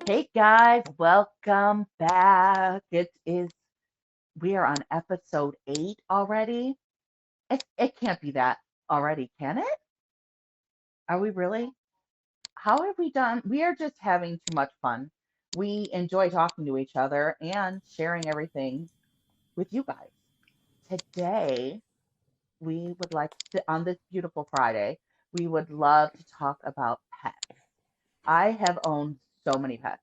Hey guys, welcome back. We are on episode 8 already. It can't be that already, can it? Are we really? How have we done? We are just having too much fun. We enjoy talking to each other and sharing everything with you guys. Today, we would like to, on this beautiful Friday, we would love to talk about pets. I have owned so many pets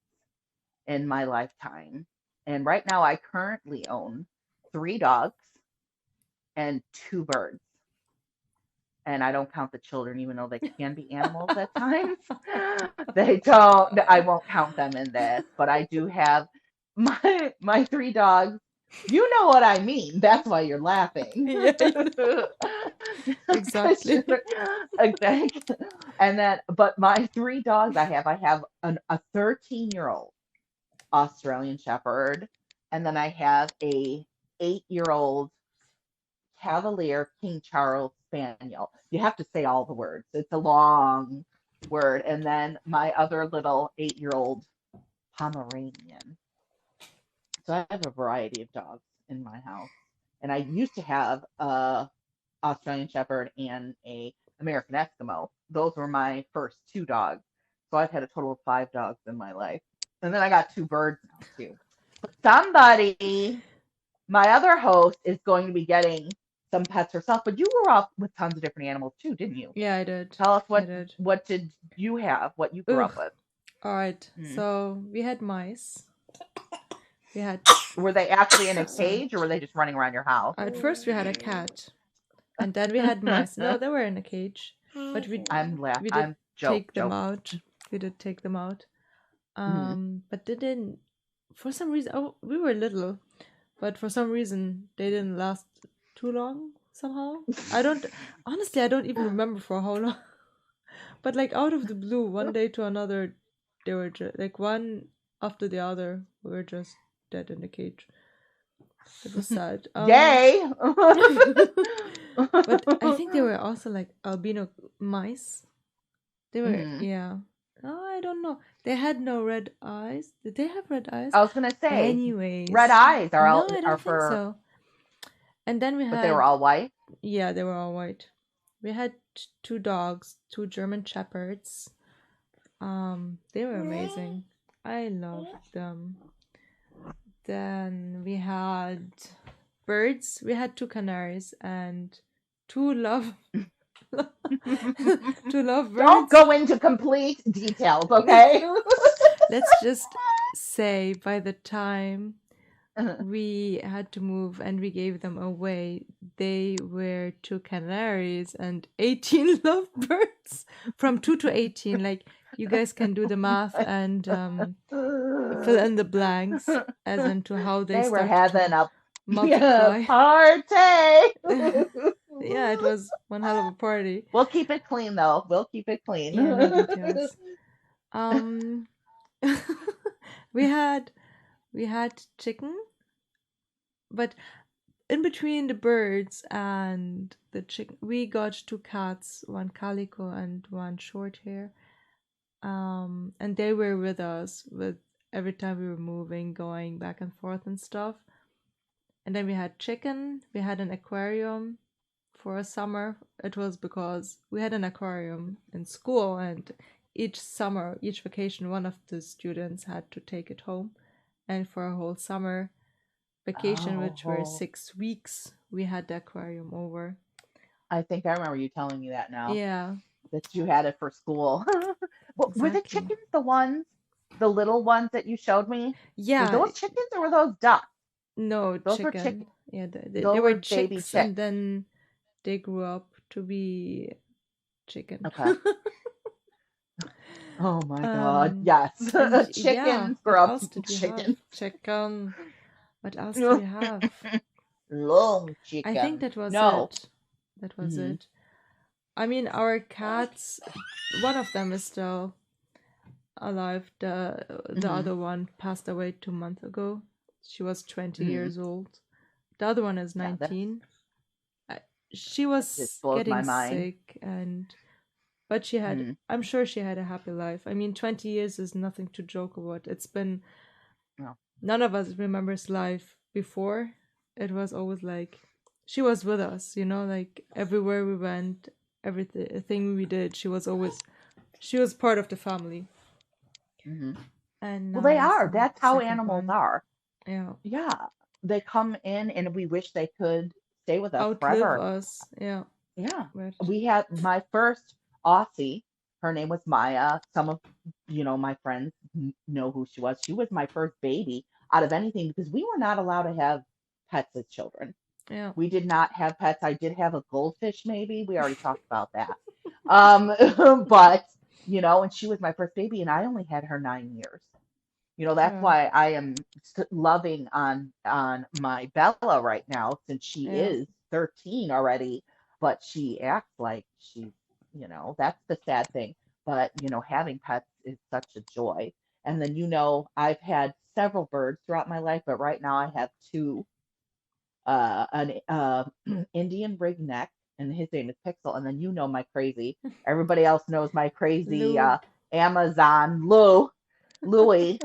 in my lifetime. And right now, I currently own 3 dogs and 2 birds. And I don't count the children, even though they can be animals at times. They don't, I won't count them in this, but I do have my 3 dogs. You know what I mean. That's why you're laughing. Yeah, exactly. Okay. And then, but my 3 dogs I have a 13-year-old Australian Shepherd, and then I have a 8-year-old Cavalier King Charles Spaniel. You have to say all the words. It's a long word. And then my other little 8-year-old Pomeranian. So I have a variety of dogs in my house. And I used to have a Australian Shepherd and a American Eskimo. Those were my first 2 dogs. So I've had a total of 5 dogs in my life. And then I got 2 birds now too. Somebody, my other host, is going to be getting some pets herself, but you grew up with tons of different animals too, didn't you? Yeah, I did. Tell us I what did. what did you have, what you grew Ugh. up with. All right. Mm. So we had mice. We had. Were they actually in a Sorry. cage or were they just running around your house? At first we had a cat, and then we had mice. No, they were in a cage, but we did I'm take them joke. out. We did take them out. Mm. But they didn't. For some reason, oh, we were little, but for some reason they didn't last too long. Somehow, honestly, I don't even remember for how long. But like out of the blue, one day to another, they were just like one after the other. We were just dead in the cage. It was sad. Yay! But I think they were also like albino mice. They were, Mhm. yeah. Oh, I don't know. They had no red eyes. Did they have red eyes? I was gonna say red Anyways, eyes no, I are don't think for, so. And then we but they were had, all white. yeah, they were all white. We had 2 dogs, 2 German shepherds. They were amazing. I loved them. Then we had birds. We had 2 canaries and 2 Don't lovebirds. go into complete details, okay? Let's just say by the time we had to move and we gave them away, they were 2 canaries and 18 lovebirds. From 2 to 18, like you guys can do the math and fill in the blanks as into how they They were start having to a multiply. party. Yeah, it was one hell of a party. We'll keep it clean though. We'll keep it clean. Yeah, no details. Um, we had chicken, but in between the birds and the chicken, we got 2 cats, one calico and one short hair. And they were with us with every time we were moving, going back and forth and stuff. And then we had chicken. We had an aquarium for a summer. It was because we had an aquarium in school, and each summer, each vacation, one of the students had to take it home. And for a whole summer vacation, which were Oh, 6 weeks, we had the aquarium over. I think I remember you telling me that now, Yeah, that you had it for school. Were the exactly. chickens the little ones that you showed me? Were Yeah, those chickens or were those ducks? no Those were chicken. chickens. Yeah, they Those were were baby chicks, and chicks. then they grew up to be chicken. Okay. Oh my God. um, Yes. and yeah, Chickens what grow up to else be did we have? chickens. Chicken. What else did we have? Long I think chicken. that was No. it. That was Hmm. it. I mean, our cats, one of them is still alive. The Hmm. other one passed away 2 months ago. She was 20 Hmm. years old. The other one is Yeah, 19. She that just was blows my getting mind. sick, and But she had, Mm, I'm sure she had a happy life. I mean, 20 years is nothing to joke about. It's been, no. none of us remembers life before. It was always like, she was with us, like everywhere we went, everything we did, she was part of the family. Hmm. And Well, they now it's are. the That's how second animals one. are. Yeah. Yeah. They come in and we wish they could stay with us Outlive forever. us. Yeah. Yeah. But We had my first Aussie. Her name was Maya. Some of my friends know who she was. She was my first baby out of anything because we were not allowed to have pets as children. yeah. We did not have pets. I did have a goldfish, maybe. We already talked about that. But and she was my first baby, and I only had her 9 years. That's Yeah. why I am loving on my Bella right now, since she Yeah. is 13 already, but she acts like that's the sad thing. But having pets is such a joy. And then I've had several birds throughout my life, but right now I have two, an Indian ringneck, and his name is Pixel. And then my crazy. Everybody else knows my crazy Lou. Amazon Louis,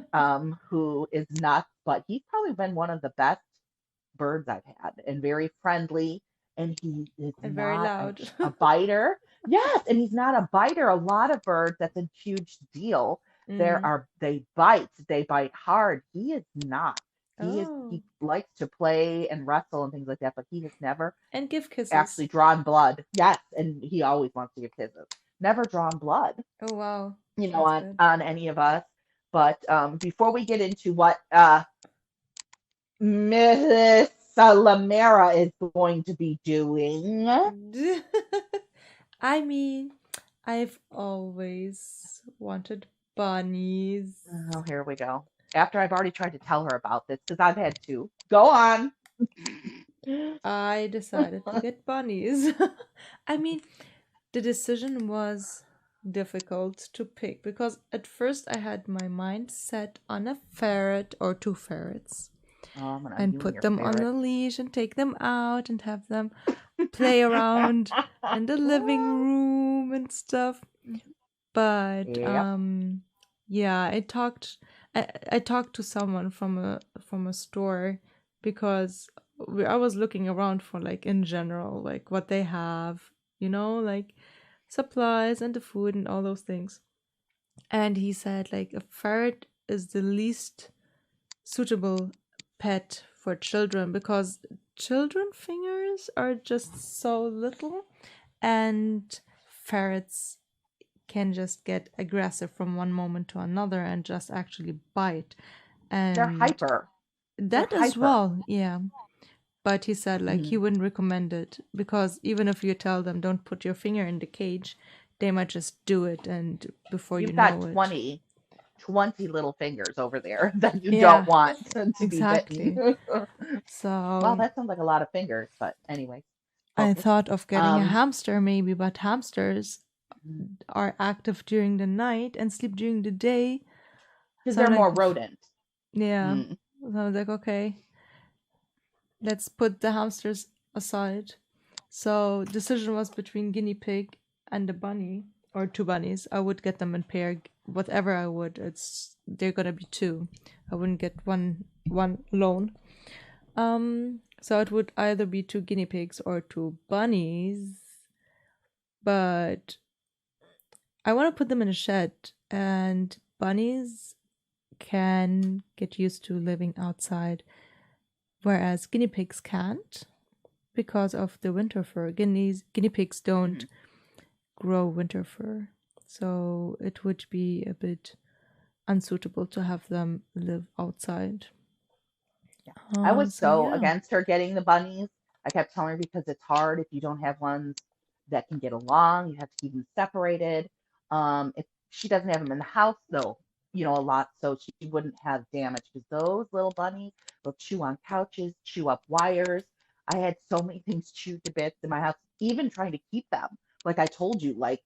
who is nuts, but he's probably been one of the best birds I've had, and very friendly. And he is And very not a, loud. a biter. Yes, and he's not a biter. A lot of birds, that's a huge deal. mm. They bite hard. He is not. Oh. He likes to play and wrestle and things like that, but he has never And give kisses. actually drawn blood. Yes, and he always wants to give kisses. Never drawn blood, Oh, wow. That's on good. any of us. But before we get into what Mrs. Salamera is going to be doing, I mean, I've always wanted bunnies. oh, here we go. After I've already tried to tell her about this, because I've had two. Go on. I decided to get bunnies. I mean, the decision was difficult to pick because at first I had my mind set on a ferret or two ferrets Oh, I'm gonna and you and put your them on ferret. a leash and take them out and have them play around in the living room and stuff. But Yep. yeah, I talked to someone from a store because I was looking around for like in general like what they have, like supplies and the food and all those things. And he said like a ferret is the least suitable pet for children because children fingers are just so little and ferrets can just get aggressive from one moment to another and just actually bite. They're And hyper. They're that as hyper. well, yeah. But he said like he Mhm. wouldn't recommend it because even if you tell them don't put your finger in the cage, they might just do it and before you You've got know it. 20 little fingers over there that you don't Yeah, want to be bitten. exactly. Well, So that sounds like a lot of fingers, but anyway, I focus. thought of getting a Um, hamster maybe, but hamsters are active during the night and sleep during the day. because So I'm they're like, more rodent. yeah. Mm. So I was like, okay, let's put the hamsters aside. So decision was between guinea pig and a bunny or two bunnies. I would get them in pair. Whatever I would, it's they're gonna be two. I wouldn't get one alone. So it would either be two guinea pigs or two bunnies. But I want to put them in a shed, and bunnies can get used to living outside, whereas guinea pigs can't because of the winter fur. Guinea pigs don't Mhm. grow winter fur, so it would be a bit unsuitable to have them live outside. Yeah. I was So so yeah, against her getting the bunnies. I kept telling her because it's hard if you don't have ones that can get along. You have to keep them separated. If she doesn't have them in the house, though, a lot, so she wouldn't have damage because those little bunnies will chew on couches, chew up wires. I had so many things chewed to bits in my house, even trying to keep them. Like I told you, like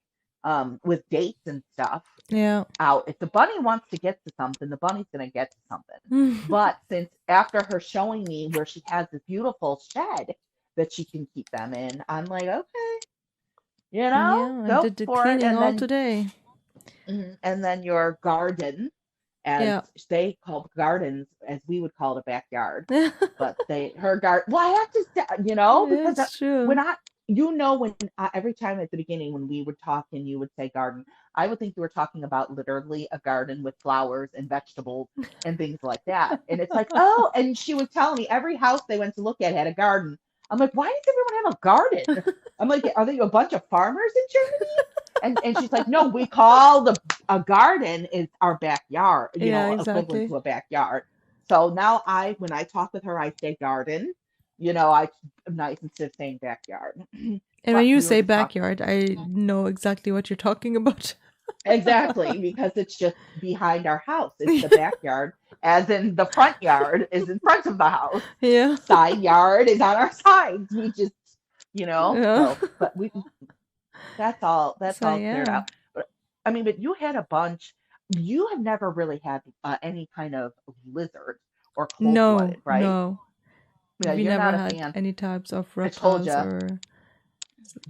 with dates and stuff yeah. out. If the bunny wants to get to something, the bunny's going to get to something. But since after her showing me where she has this beautiful shed that she can keep them in, I'm like, okay, Yeah, I go did the for it. cleaning all today. And then your garden, as Yeah. they called gardens, as we would call it, a backyard. But her garden. Well, I have to say, because It's true. when when every time at the beginning when we would talk and you would say garden, I would think you were talking about literally a garden with flowers and vegetables and things like that. And it's like, oh, and she was telling me every house they went to look at had a garden. I'm like, why does everyone have a garden? I'm like, are they a bunch of farmers in Germany? And she's like, no, we call a garden is our backyard, Yeah, equivalent exactly. to a backyard. So now when I talk with her, I say garden. I'm nice instead of saying backyard. And when But you we were say just talking backyard, I know exactly what you're talking about. exactly because it's just behind our house. It's the backyard, as in the front yard is in front of the house. Yeah. Side yard is on our sides. We just, Yeah. so, but that's So all cleared yeah. out. But I mean, but you had a bunch. You have never really had any kind of lizard or No, cold-blooded, right? no. Yeah, We you're never not a had fan. any types of I told reptiles you, or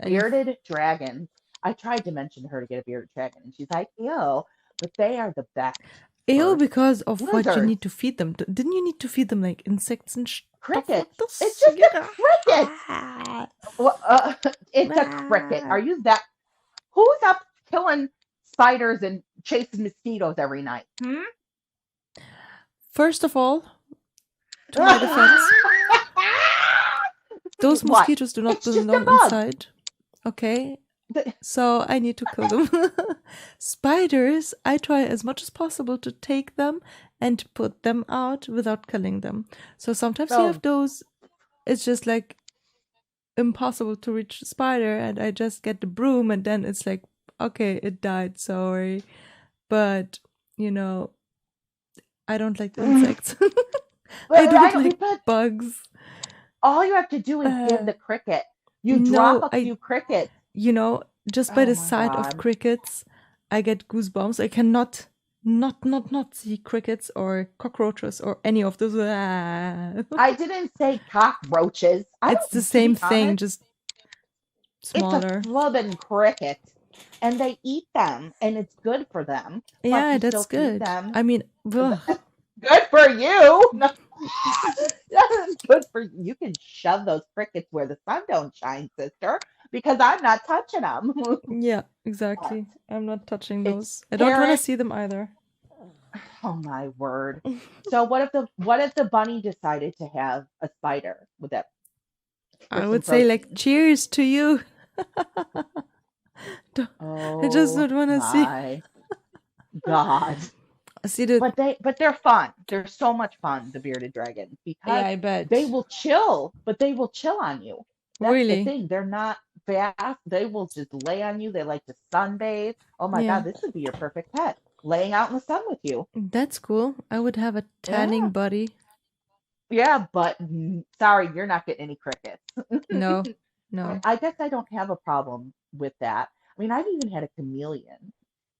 any. bearded dragons. I tried to mention to her to get a bearded dragon, and she's like, "Ew," but they are the best Ew, for because of what you lizards. need to feed them. Didn't you need to feed them like insects and stuff like Crickets. It's this? just a cricket. Yeah. Well, it's a cricket. Are you that? Who's up killing spiders and chasing mosquitoes every night? Hmm? First of all, to my defense, those What? mosquitoes do not It's just a belong bug. inside. Okay, The- so I need to kill them. Spiders, I try as much as possible to take them and put them out without killing them. So sometimes you So have those, it's just like impossible to reach the spider, and I just get the broom, and then it's like, okay, it died, sorry. But, you know, I don't like insects. I don't like but bugs. all you have to do is give Uh, the cricket. You drop no, a few crickets. you know, just by Oh the my sight of god. crickets, I get goosebumps. I cannot not see crickets or cockroaches or any of those. Ah. I didn't say cockroaches. I It's the don't, to same be thing, honest, just it's a smaller. flubbing cricket. And they eat them, and it's good for them. But Yeah, you that's still feed good. them. I mean, ugh. Good for you. No. Good for you. You can shove those crickets where the sun don't shine, sister, because I'm not touching them. Yeah, But exactly. I'm not touching it's those. I don't want to parent. see them either. Oh my word. So what if the bunny decided to have a spider? Would that for I some would say like protein? cheers to you. I just Oh don't want to see my God. see the. But they're fun. They're so much fun, the bearded dragons, because Yeah, I they bet. will chill, but they will chill on you. That's the Really? thing. They're not fast. They will just lay on you. They like to sunbathe. Oh my God, Yeah. this would be your perfect pet. Laying out in the sun with you. That's cool. I would have a tanning Yeah. body. Yeah, but sorry, you're not getting any crickets. No, no. I guess I don't have a problem with that. I mean, I've even had a chameleon,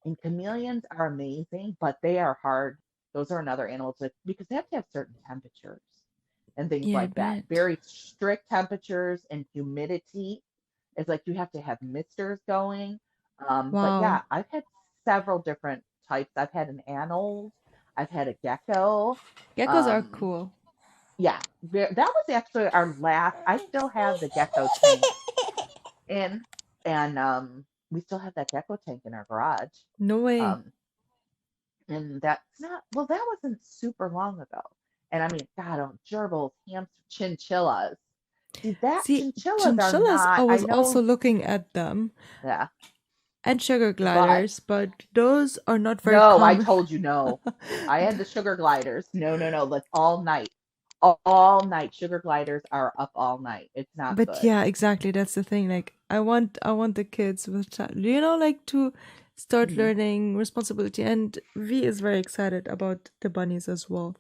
and chameleons are amazing, but they are hard. Those are another animal because they have to have certain temperatures and things Yeah, I like that. bet. Very strict temperatures and humidity. It's like you have to have misters going. But Wow. yeah, I've had several different types. I've had an anoles. I've had a gecko. Geckos are Um, cool. yeah, that was actually our last. I still have the gecko tank in, and we still have that gecko tank in our garage. No way. Um, and that's not well, that wasn't super long ago. And I mean, God, oh, gerbils, hamster, chinchillas. See that See, chinchillas are chinchillas, I not. I was also know, looking at them yeah, and sugar but gliders, but those are not very no, I common. told you no. I had the sugar gliders. No, no, no. That's all night. All night. Sugar gliders are up all night. It's not But good. yeah, exactly. That's the thing. Like, I want the kids with like to start Hmm. learning responsibility. And V is very excited about the bunnies as well.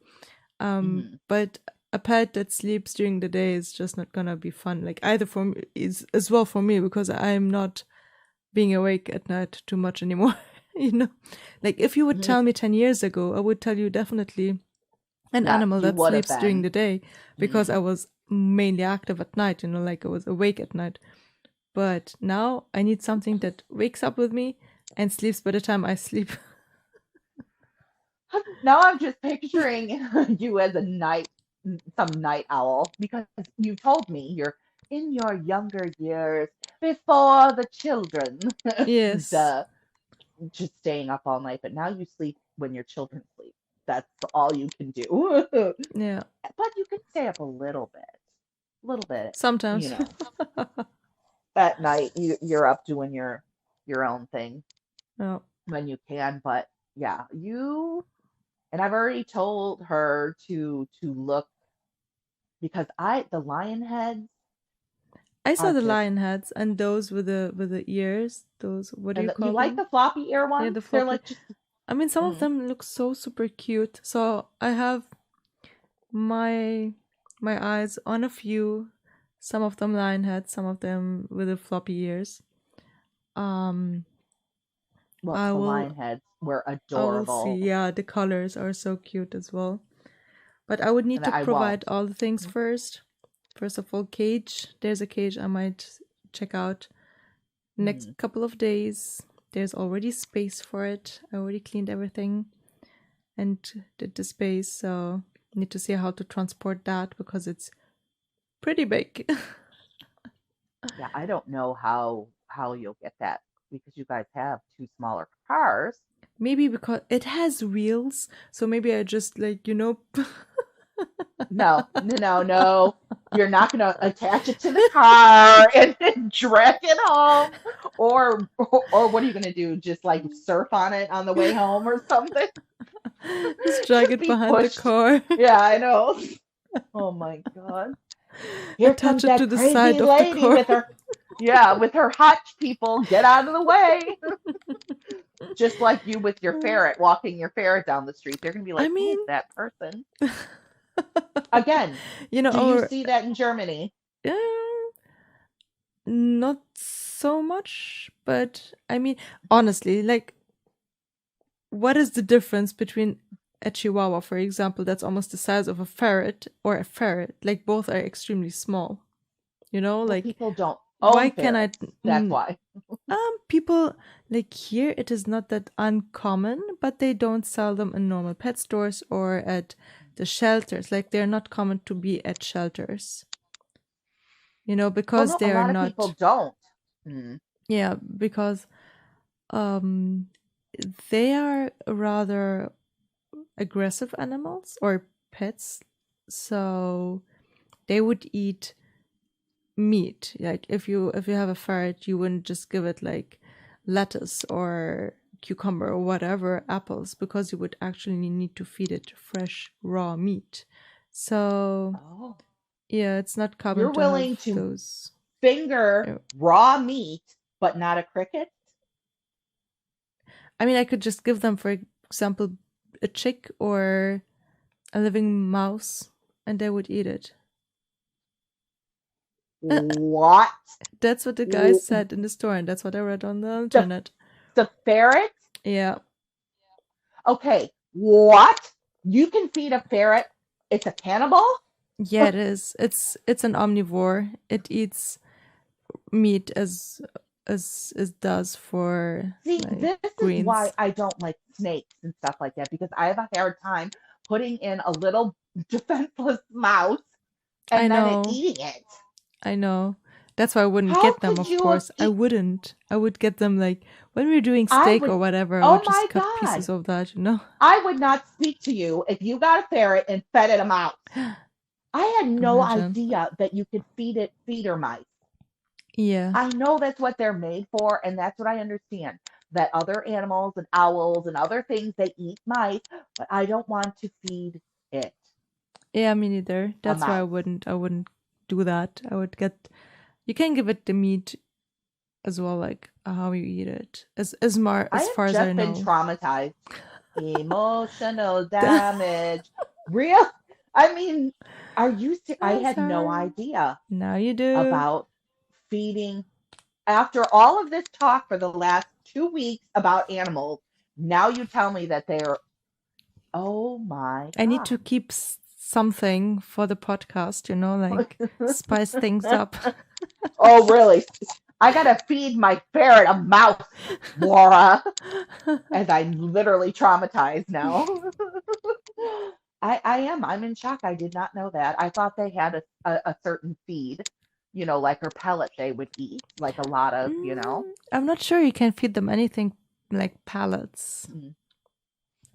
Hmm. But a pet that sleeps during the day is just not gonna be fun. Like either for me is as well for me because I'm not being awake at night too much anymore. you know, like if you would Hmm. tell me 10 years ago, I would tell you definitely an Yes, animal you that would have sleeps during been. the day because Hmm. I was mainly active at night. Like I was awake at night. But now I need something that wakes up with me and sleeps by the time I sleep. Now I'm just picturing you as some night owl, because you told me you're in your younger years before the children, and Yes. just staying up all night. But now you sleep when your children sleep. That's all you can do. Yeah. But you can stay up a little bit, you Sometimes. know. At night, you're up doing your own thing Yeah. when you can. But yeah, and I've already told her to look, because I the lion heads I saw are the just, lion heads and those with the ears. Those, what do you you call like them? the floppy ear Yeah, ones? the They're floppy. like just I mean, some of mm, them look so super cute. So I have my my eyes on a few. Some of them lion heads, some of them with the floppy ears. Um, well, I the will lion heads were I will see. adorable, Yeah, the colors are so cute as well. But I would need and to I won't. provide all the things Mhm. first. First of all, cage. There's a cage I might check out next Mm. couple of days. There's already space for it. I already cleaned everything and did the space, so need to see how to transport that because it's pretty big. Yeah, I don't know how you'll get that, because you guys have two smaller cars. Maybe because it has wheels, so maybe I just like, No, no, no, no. You're not going to attach it to the car and then drag it home, or what are you going to do? Just like surf on it on the way home or something? just drag Just it be behind the pushed. car. Yeah, I know. Oh my God. Here Attach comes it to that the side crazy of the lady car. with her, yeah, with her hotch people. Get out of the way. Just like you with your ferret, walking your ferret down the street. They're going to be I like, who is mean, that person? Again, do you our see that in Germany? um, not so much, but I mean, honestly, like, what is the difference between a chihuahua, for example, that's almost the size of a ferret, or a ferret? Like, both are extremely small. Well, Like, people don't why own can I? ferrets. That's why. People like here, it is not that uncommon, but they don't sell them in normal pet stores or at the shelters. Like, they're not common to be at shelters, Well, because no, they a are lot of people not. don't. Mm. Yeah, because um, they are rather aggressive animals or pets, so they would eat meat. Like, if you have a ferret, you wouldn't just give it like lettuce or cucumber or whatever, apples, because you would actually need to feed it fresh raw meat. So Oh, yeah, it's not common you're to have willing to those. finger uh, raw meat, but not a cricket? I mean, I could just give them, for example, a chick or a living mouse, and they would eat it. Uh, What? that's what the guy W- said in the store, and that's what I read on the The internet. the ferret? Yeah. Okay, what? You can feed a ferret? It's a cannibal? Yeah, it is. It's an omnivore. It eats meat as it does for See, like this is why greens. I don't like snakes and stuff like that, because I have a hard time putting in a little defenseless mouse I and then it know. eating it. I know. That's why I wouldn't How get them, could of you have course. I eat? wouldn't. I would get them like when we're doing I steak would, or whatever, I oh would my just cut God. pieces of that. I would not speak to you if you got a ferret and fed it a mouse. I had no Imagine. idea that you could feed it feeder mice. Yeah. I know that's what they're made for, and that's what I understand. That other animals and owls and other things, they eat mice, but I don't want to feed it Yeah, me neither. a That's why mouse. I wouldn't do that. I would get you can give it the meat as well, like how you eat it. I As have far as I just been know. traumatized. Emotional damage. Real? I mean, are you I Oh, had no sorry. idea Now you do. about feeding. After all of this talk for the last 2 weeks about animals, now you tell me that they're, oh my I need to God. keep something for the podcast, like spice things up. Oh, really? I gotta feed my ferret a mouse, Laura, as I'm literally traumatized now. I am. I'm in shock. I did not know that. I thought they had a certain feed, like her pellet they would eat, like a lot of. I'm not sure you can feed them anything like pellets, Mm.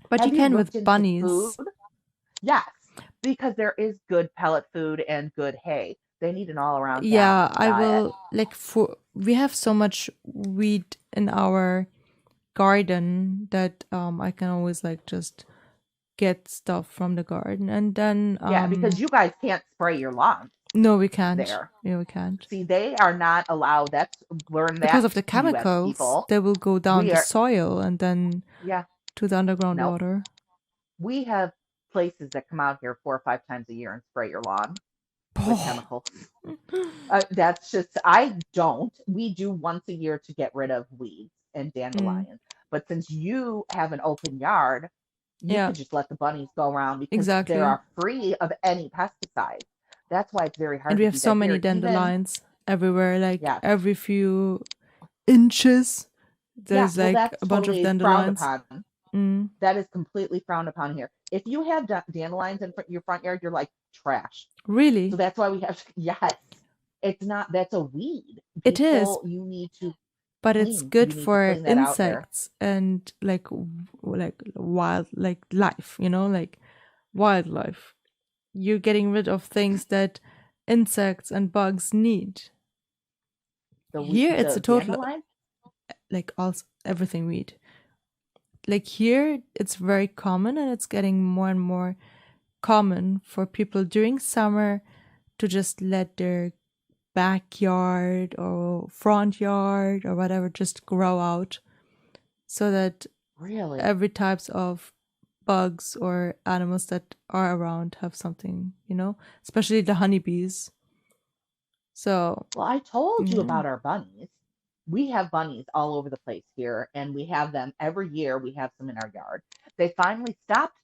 but you Have you can looked with into bunnies. food? Yes, because there is good pellet food and good hay. They need an all-around Yeah, balanced I diet. will like for we have so much weed in our garden that I can always like just get stuff from the garden and then Yeah, because you guys can't spray your lawn no we can't. there. Yeah, we can't. See, they are not allowed. That's learn Because that, of the U.S. chemicals, people. they will go down We the are, soil and then yeah, to the underground no. water. We have places that come out here 4 or 5 times a year and spray your lawn with Oh. chemicals. That's just, I don't. We do once a year to get rid of weeds and Mm, dandelions. But since you have an open yard, you yeah, could just let the bunnies go around because they exactly. are free of any pesticides. That's why it's very And hard we to have do so that many here. Even, dandelions everywhere, like yes, every few inches, yeah, there's well, like that's a bunch of totally frowned dandelions. upon. Mm, That is completely frowned upon here. If you have dandelions in your front yard, you're like trash. So really? that's why we have, yes, it's not, that's a weed. It is, You need to but it's clean. good You need to for clean that out there. insects and like like wild like life, like wildlife. You're getting rid of things that insects and bugs need. Here it's a The total dandelion. like also everything weed. Like here it's very common and it's getting more and more common for people during summer to just let their backyard or front yard or whatever just grow out so that Really? every types of bugs or animals that are around have something, especially the honeybees. So, Well, I told you yeah. about our bunnies. We have bunnies all over the place here, and we have them every year. We have some in our yard. They finally stopped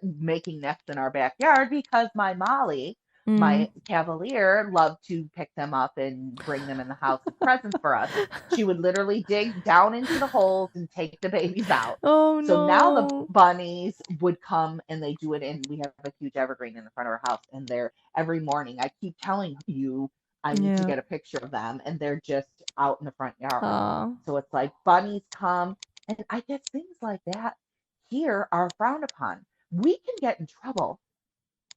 making nests in our backyard because my Molly, Mm. my Cavalier, loved to pick them up and bring them in the house as presents for us. She would literally dig down into the holes and take the babies out. Oh So now the no. bunnies would come and they do it, and we have a huge evergreen in the front of our house, and they're every morning. I keep telling you I need to Yeah. get a picture of them, and they're just out in the front yard. Ah. So it's like bunnies come, and I guess things like that here are frowned upon. We can get in trouble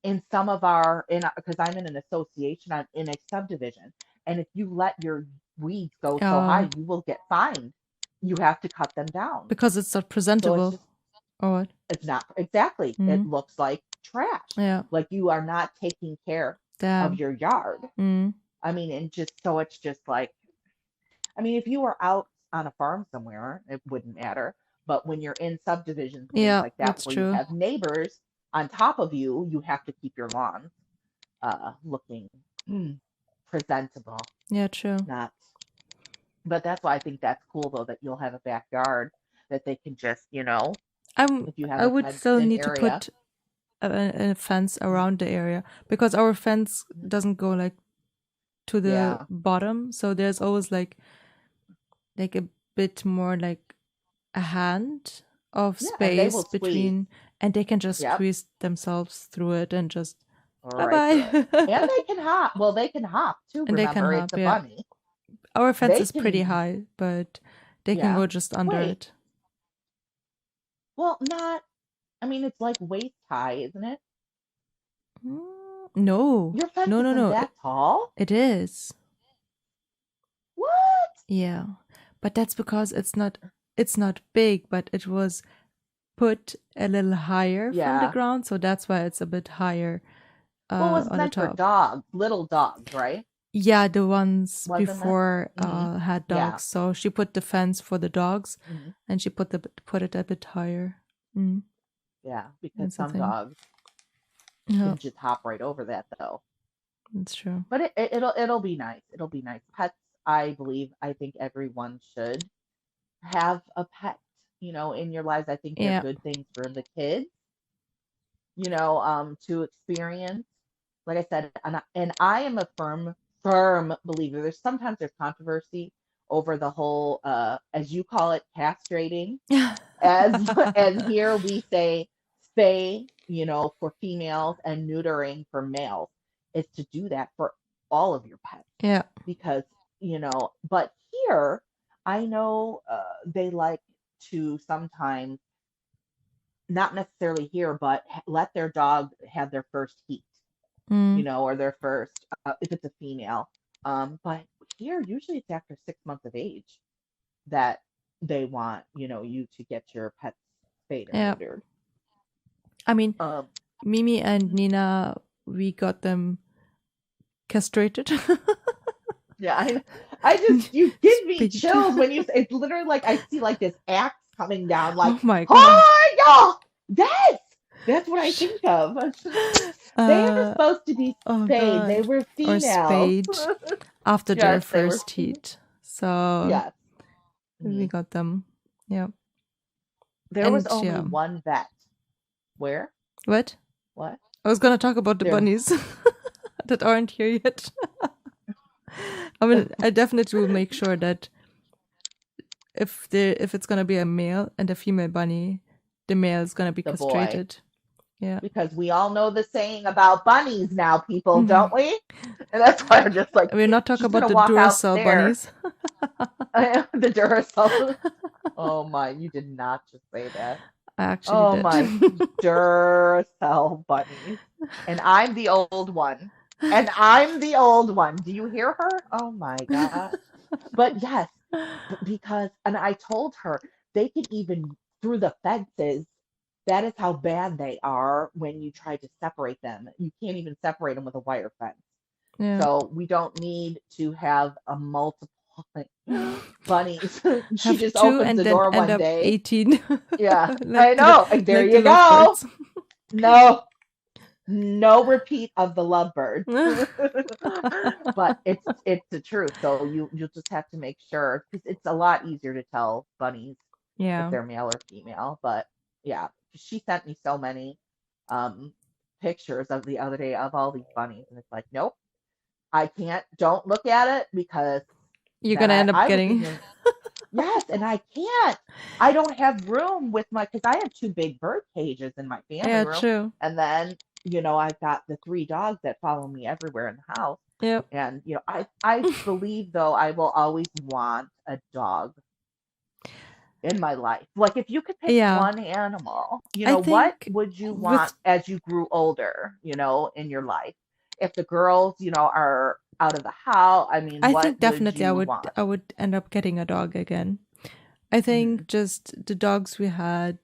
in some of our in because I'm in an association, I'm in a subdivision, and if you let your weeds go so high, Um, you will get fined. You have to cut them down. because it's not So presentable. Or what? it's not exactly. Mm. It looks like trash. Yeah. Like you are not taking care of Damn. your yard. Mm. I mean, and just so it's just like, I mean, if you were out on a farm somewhere, it wouldn't matter. But when you're in subdivisions and things Yeah, like that, that's where you true. have neighbors on top of you, you have to keep your lawn looking presentable. Yeah, true. Not, but that's why I think that's cool though that you'll have a backyard that they can just, I'm if you have I a would fenced still in need to area. put a fence Mhm, around the area because our fence mhm. doesn't go like to the Yeah, bottom, so there's always like a bit more like a hand of yeah, and they space will squeeze. between, and they can just Yep, squeeze themselves through it and just bye right through it. bye. And they can hop. Well, they can hop too. And they can Remember, it's hop, a yeah. bunny. Our fence They is pretty can, high, but they can yeah. go just under Wait, it. well, not. I mean, it's like waist high, isn't it? No, Your fence no, no, isn't no. that tall. It is. What? Yeah. But that's because it's not big, but it was put a little higher from the Yeah. ground, so that's why it's a bit higher Well, it was on the meant for top. dogs, little dogs, right? Yeah, the ones Wasn't it? before Hmm. had Yeah. dogs. So she put the fence for the dogs Hmm. and she put it a bit higher. Mm, Yeah, because that's the some thing. dogs Yeah, can just hop right over that though. that's true. But it'll be nice. It'll be nice. Pets, I think everyone should have a pet, in your lives. I think they're Yeah. good things for the kids, to experience. Like I said, and I am a firm firm believer. Sometimes there's controversy over the whole, as you call it, castrating. As as here we say spay, for females and neutering for males, is to do that for all of your pets Yeah. because but here I know they like to sometimes not necessarily here, but let their dog have their first heat, Mm, or their first if it's a female. But here usually it's after 6 months of age that they want you to get your pets spayed or yeah. neutered. I mean, Um, Mimi and Nina, we got them castrated. yeah, I just you give me Spayed. chills when you say it's literally like I see like this axe coming down, like Oh my god. oh y'all, that's what I think of. They are Uh, supposed to be oh spayed. They god. were Or females. spayed after their Yes, they were. first heat. So Yes. we Mhm. got them. Yeah. There was And only yeah. one vet. Where? What? What? I was gonna talk about the There. bunnies that aren't here yet. I mean, I definitely will make sure that if it's gonna be a male and a female bunny, the male is gonna be The boy. castrated. Yeah. Because we all know the saying about bunnies now, people, Mhm. don't we? And that's why I'm just like, We're not talking she's about gonna the walk out Duracell there. bunnies. The Duracell. Oh my, you did not just say that. I actually Oh did. my, Duracell bunnies. And I'm the old one. And I'm the old one. Do you hear her? Oh my gosh. But yes, because, and I told her they can even through the fences. That is how bad they are when you try to separate them. You can't even separate them with a wire fence. Yeah. So we don't need to have a multiple like, bunnies. She Have just two opens and the then door end one up day. 18. Yeah, like I the know. There like the you go. lovebirds. No, no repeat of the lovebird. But it's the truth. So you'll just have to make sure because it's a lot easier to tell bunnies if Yeah. they're male or female. But yeah, she sent me so many um pictures of the other day of all these bunnies, and it's like, nope, I can't. Don't look at it because You're then gonna I end up I was getting even yes, and I can't. I don't have room with my because I have two big bird cages in my family Yeah, room, true. and then I've got the three dogs that follow me everywhere in the house. Yep. And I believe though I will always want a dog in my life. Like if you could pick Yeah. one animal, I what think would you want with as you grew older, in your life? If the girls, are out of the house, I mean, I what think would definitely you want? I would end up getting a dog again. I Mhm. think just the dogs we had,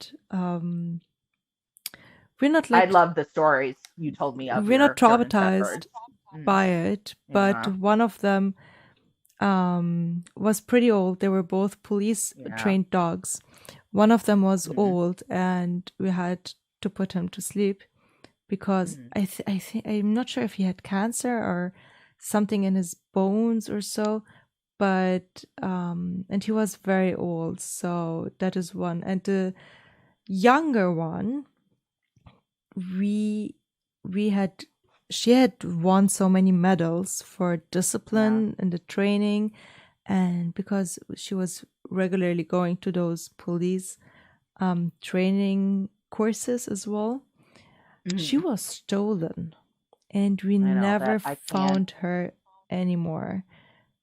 we're not I like love the stories you told me of we're not your German traumatized Shepherds. Mm, by it, but yeah, one of them was pretty old. They were both police yeah. trained dogs. One of them was Mm, old, and we had to put him to sleep because mm, I think I'm not sure if he had cancer or something in his bones or so. But and he was very old, so that is one. And the younger one, we we had she had won so many medals for yeah. discipline and the training, and because she was regularly going to those police training courses as well, she Mhm. was stolen, and we I know never that I can't. found her anymore.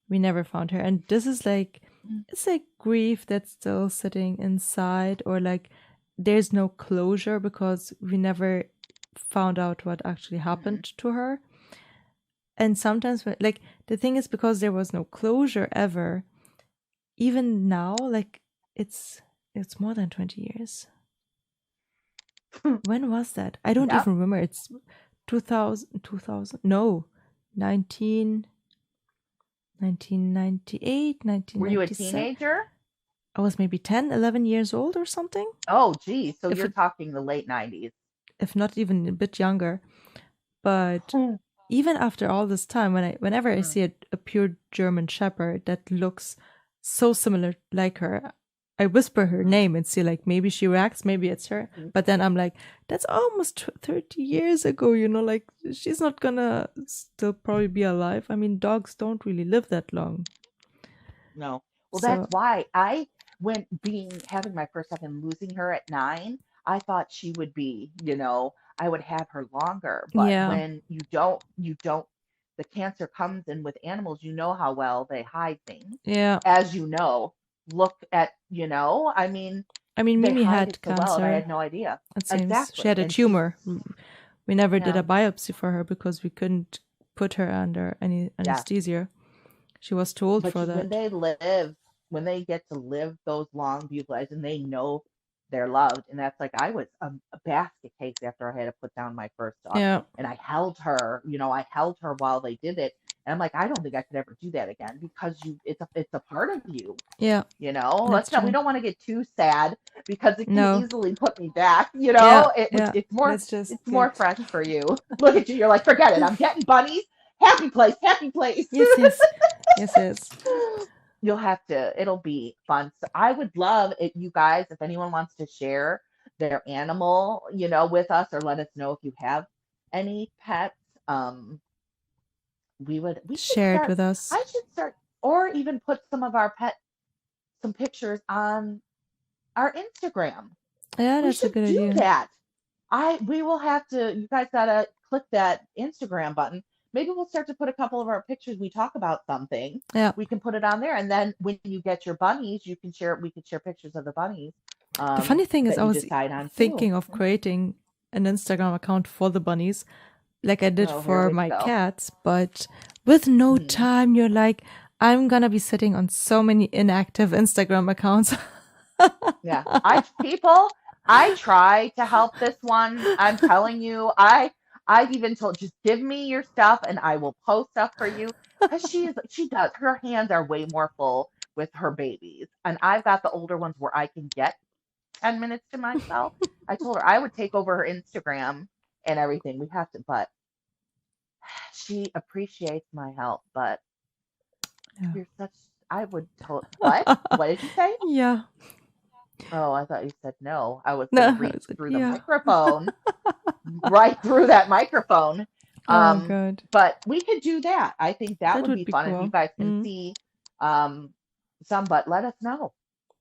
We never found her. And this is like, Mm, it's like grief that's still sitting inside, or like there's no closure because we never found out what actually mhm, happened to her. And sometimes, like, the thing is, because there was no closure ever, even now, like, it's more than 20 years. When was that? I don't yeah. even remember. It's 2000, no, 19, 1998, Were you a 1997. teenager? I was maybe 10, 11 years old or something. Oh, geez. So If you're it, talking the late 90s. if not even a bit younger. But even after all this time, whenever I Mm, see a pure German Shepherd that looks so similar like her, I whisper her name and see like maybe she reacts, maybe it's her. Mhm. But then I'm like, that's almost 30 years ago, like she's not gonna still probably be alive. I mean, dogs don't really live that long. No. Well, that's So why having my first second, losing her at 9, I thought she would be, I would have her longer. But yeah, when the cancer comes in with animals, you know how well they hide things. yeah. As look at, I mean, I mean, they Mimi hide it had so well, and I cancer, had no idea. it seems. She Exactly. had a And she's, tumor. We never did yeah, a biopsy for her because we couldn't put her under any yeah. anesthesia. She was too old But for when that. when they get to live those long, beautiful lives, and they know they're loved, and that's like I was a basket case after I had to put down my first dog, Yeah, and I held her, I held her while they did it, and I'm like, I don't think I could ever do that again because it's a part of you, yeah, that's Let's not we true. don't want to get too sad because it can No, easily put me back, yeah, yeah. it's more Let's just it's more get. fresh for you. Look at you, you're like, forget it, I'm getting bunnies, happy place, happy place. Yes, yes, yes, yes. You'll have to, it'll be fun. So I would love it, you guys, if anyone wants to share their animal, with us, or let us know if you have any pets. Um, we should Share it start, with us. I should start, or even put some pictures on our Instagram. Yeah, We that's a should good do idea. that. We will have to, you guys gotta click that Instagram button. Maybe we'll start to put a couple of our pictures. We talk about something. Yeah. We can put it on there. And then when you get your bunnies, we can share pictures of the bunnies The funny thing is, that I you was decide on too. thinking of creating an Instagram account for the bunnies, like I did Oh, here for we my go. cats, but with no Mhm. time, you're like, I'm gonna be sitting on so many inactive Instagram accounts. Yeah. I try to help this one. I'm telling you, I've even told, just give me your stuff and I will post stuff for you. Because she does, her hands are way more full with her babies. And I've got the older ones where I can get 10 minutes to myself. I told her I would take over her Instagram and everything. We have to, but she appreciates my help. But Yeah. you're such, I would tell, what? What did you say? Yeah. Oh, I thought you said no. I was going to No, I reach was like, through the yeah. microphone, right through that microphone. Oh, God. But we could do that. I think that That would would be be fun if you cool. guys can Mm. see um, some, but let us know.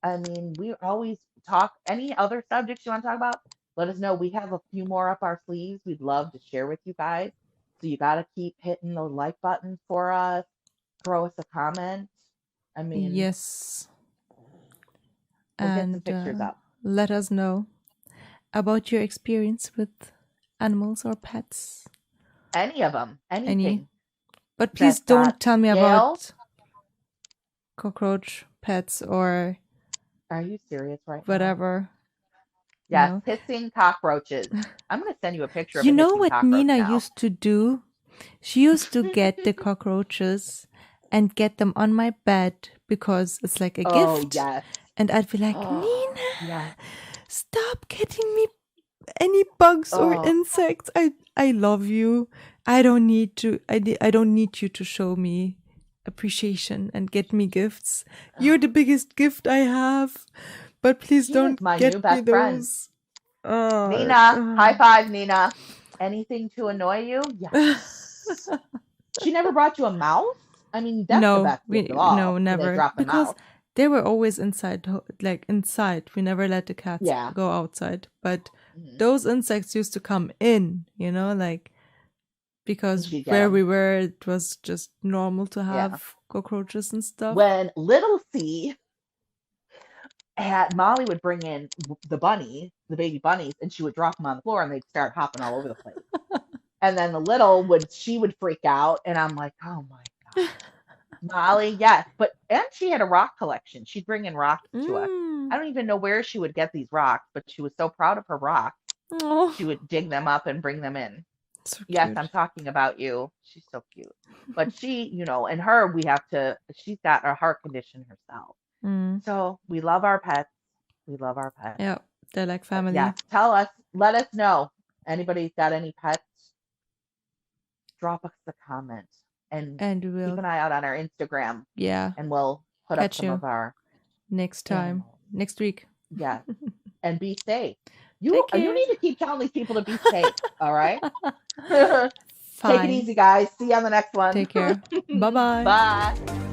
I mean, we always talk any other subjects you want to talk about. Let us know. We have a few more up our sleeves. We'd love to share with you guys. So you got to keep hitting the like button for us. Throw us a comment. I mean, Yes. we'll get some And pictures up. let us know about your experience with animals or pets. Any of them, Any. anything But please that's got don't tell me scale. about cockroach pets or Are you serious right now? whatever. Yes, No. hissing cockroaches. I'm going to send you a picture of You a know hissing what cockroach Nina now. used to do? She used to get the cockroaches and get them on my bed because it's like a Oh, gift. yes. And I'd be like, Oh, Nina, yes. stop getting me any bugs or Oh, insects. I love you. I don't need to I don't need you to show me appreciation and get me gifts. You're the biggest gift I have. But please he is don't my new get me best friend. those. Uh, Nina, high uh. five, Nina. Anything to annoy you? Yes. She never brought you a mouse? I mean, that's the No, best gift of no, all when they never. drop a Because mouse. they were always inside, like inside. We never let the cats Yeah. go outside. But Mhm. those insects used to come in, like And because she'd get where them. we were, it was just normal to Yeah. have cockroaches and stuff. When little C Molly would bring in the baby bunnies, and she would drop them on the floor, and they'd start hopping all over the place. And then she would freak out, and I'm like, oh my god, Molly, yes, and she had a rock collection. She'd bring in rocks to us. Mm. I don't even know where she would get these rocks, but she was so proud of her rocks. Oh, She would dig them up and bring them in. so Yes, I'm cute. talking about you. She's so cute. But and her, she's got a heart condition herself. Mm. So we love our pets. We love our pets. Yeah, they're like But family. yes, let us know. Anybody's got any pets? Drop us a comment and And keep we'll, an eye out on our Instagram, yeah, and we'll put up catch some you of our next time. animals. next week. Yeah. And be safe. Take You care. need to keep telling these people to be safe. All right. Take it Fine. easy, guys. See you on the next one. Take care. Bye bye. Bye.